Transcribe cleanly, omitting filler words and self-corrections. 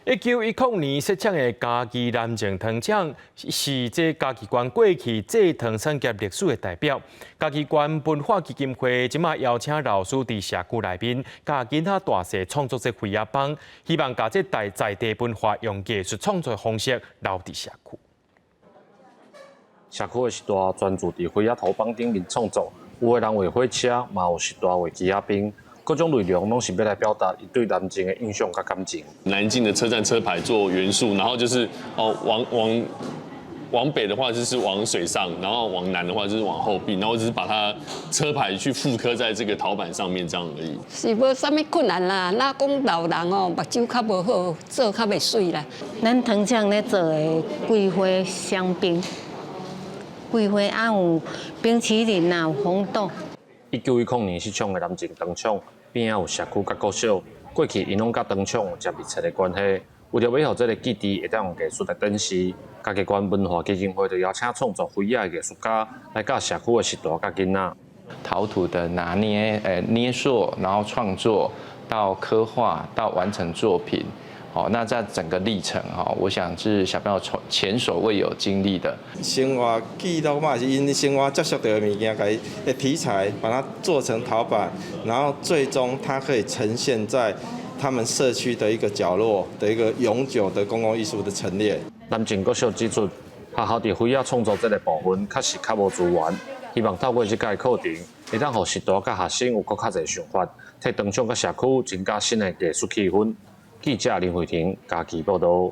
1910年设厂的嘉义南靖糖厂是这嘉义县过去制糖产业历史的代表。嘉义县文化基金会即马邀请老师伫社区内面，甲囡仔大细创作这飞鸭帮，希望把这在地文化用艺术创作方式留伫社区。社区的时代专注伫飞鸭头帮顶面创作，有的人画火车，嘛有时代画鸡仔兵。 各种内容拢是要来表达伊对南靖的印象甲感情。南靖的车站车牌做元素，然后就是往北的话就是往水上，然后往南的话就是往后壁，然后只是把它车牌去复刻在这个陶板上面这样而已。是无啥物困难啦，那讲老人哦，目睭较无好，做较袂水啦。咱糖厂咧做的桂花香槟，桂花啊有冰淇淋啊，有红豆。 1910年设厂的南靖糖厂边仔有社区甲国小，过去因拢甲糖厂有接密切的关系。为着要让这个基地会当用艺术来展示，嘉义县文化基金会就邀请创作飞鸭的艺术家来教社区的时代甲囡仔。陶土的拿捏，捏塑，然后创作到刻画到完成作品。 好，那在整个历程哈，我想是小朋友前所未有经历的。生活记录嘛，是因生活接触到的物件，给的题材，把它做成陶板，然后最终它可以呈现在他们社区的一个角落的一个永久的公共艺术的陈列。南靖国小指出，学校伫飞鸭创作这个部分，确实较无资源，希望透过这届课程，会当互时代甲学生有更较侪想法，替糖厂甲社区增加新的艺术气氛。记者林慧婷，嘉义报道。